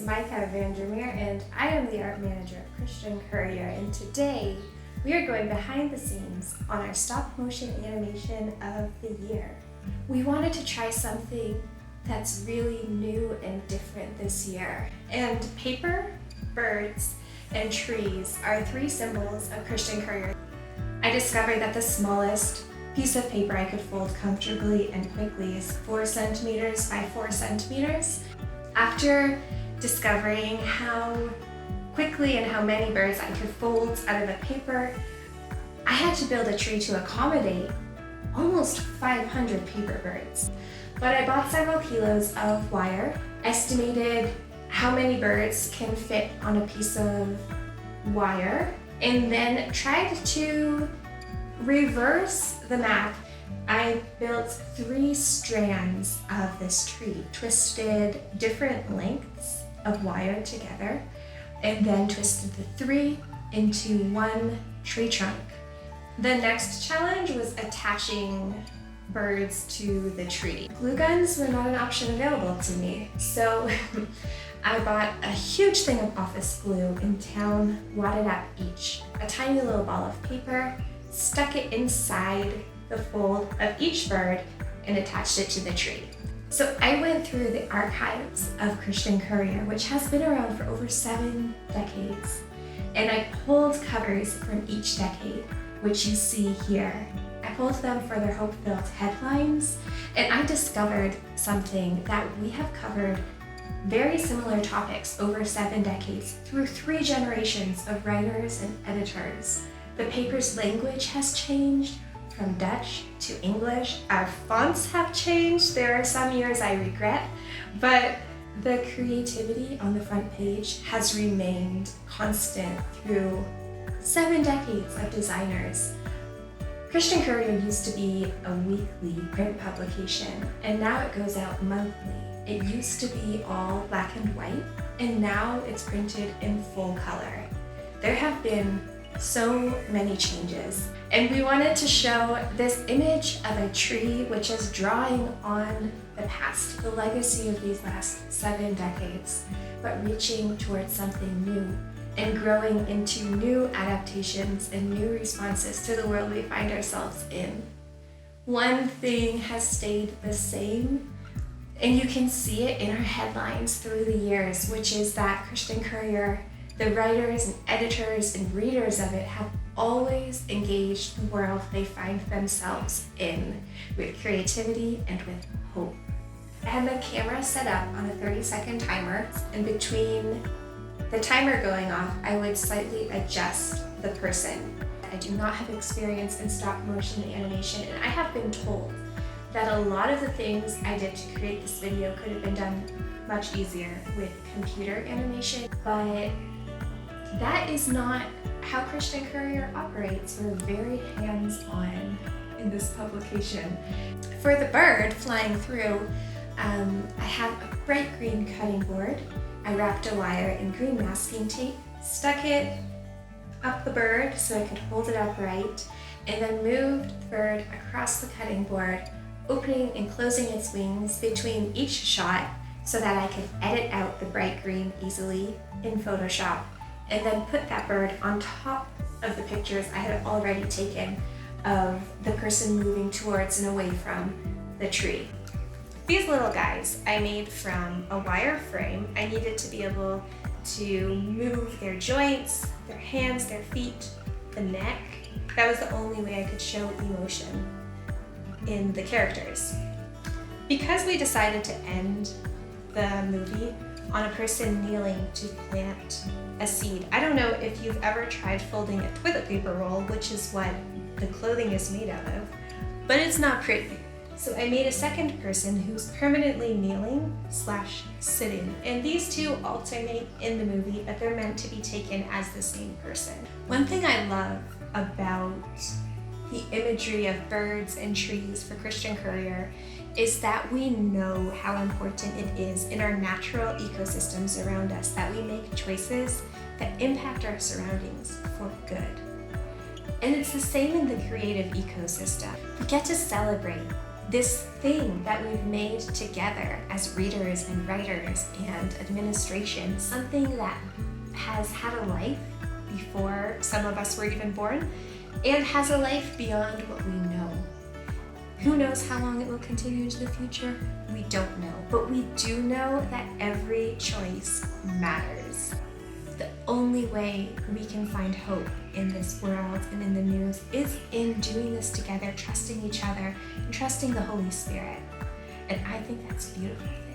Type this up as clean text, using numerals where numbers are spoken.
Maaike and I am the art manager at Christian Courier, and today we are going behind the scenes on our stop motion animation of the year. We wanted to try something that's really new and different this year, and paper, birds, and trees are three symbols of Christian Courier. I discovered that the smallest piece of paper I could fold comfortably and quickly is 4 centimeters by 4 centimeters. After discovering how quickly and how many birds I could fold out of the paper, I had to build a tree to accommodate almost 500 paper birds. But I bought several kilos of wire, estimated how many birds can fit on a piece of wire, and then tried to reverse the math. I built 3 strands of this tree, twisted different lengths of wire together, and then twisted the 3 into one tree trunk. The next challenge was attaching birds to the tree. Glue guns were not an option available to me, so I bought a huge thing of office glue in town, wadded up each, a tiny little ball of paper, stuck it inside the fold of each bird, and attached it to the tree. So I went through the archives of Christian Courier, which has been around for over 7 decades, and I pulled covers from each decade, which you see here. I pulled them for their hope-filled headlines, and I discovered something that we have covered very similar topics over 7 decades through 3 generations of writers and editors. The paper's language has changed from Dutch to English. Our fonts have changed. There are some years I regret, but the creativity on the front page has remained constant through 7 decades of designers. Christian Courier used to be a weekly print publication, and now it goes out monthly. It used to be all black and white, and now it's printed in full color. There have been so many changes, and we wanted to show this image of a tree which is drawing on the past, the legacy of these last 7 decades, but reaching towards something new and growing into new adaptations and new responses to the world we find ourselves in. One thing has stayed the same, and you can see it in our headlines through the years, which is that Christian Courier, the writers and editors and readers of it, have always engaged the world they find themselves in with creativity and with hope. I had the camera set up on a 30-second timer, and between the timer going off, I would slightly adjust the person. I do not have experience in stop motion animation, and I have been told that a lot of the things I did to create this video could have been done much easier with computer animation, but that is not how Christian Courier operates. We're very hands-on in this publication. For the bird flying through, I have a bright green cutting board. I wrapped a wire in green masking tape, stuck it up the bird so I could hold it upright, and then moved the bird across the cutting board, opening and closing its wings between each shot so that I could edit out the bright green easily in Photoshop, and then put that bird on top of the pictures I had already taken of the person moving towards and away from the tree. These little guys I made from a wire frame. I needed to be able to move their joints, their hands, their feet, the neck. That was the only way I could show emotion in the characters. Because we decided to end the movie on a person kneeling to plant a seed, I don't know if you've ever tried folding a toilet paper roll, which is what the clothing is made out of, but it's not pretty. So I made a second person who's permanently kneeling / sitting, and these two alternate in the movie, but they're meant to be taken as the same person. One thing I love about the imagery of birds and trees for Christian Courier is that we know how important it is in our natural ecosystems around us that we make choices that impact our surroundings for good. And it's the same in the creative ecosystem. We get to celebrate this thing that we've made together as readers and writers and administration, something that has had a life before some of us were even born and has a life beyond what we know. Who knows how long it will continue into the future? We don't know, but we do know that every choice matters. The only way we can find hope in this world and in the news is in doing this together, trusting each other and trusting the Holy Spirit. And I think that's a beautiful thing.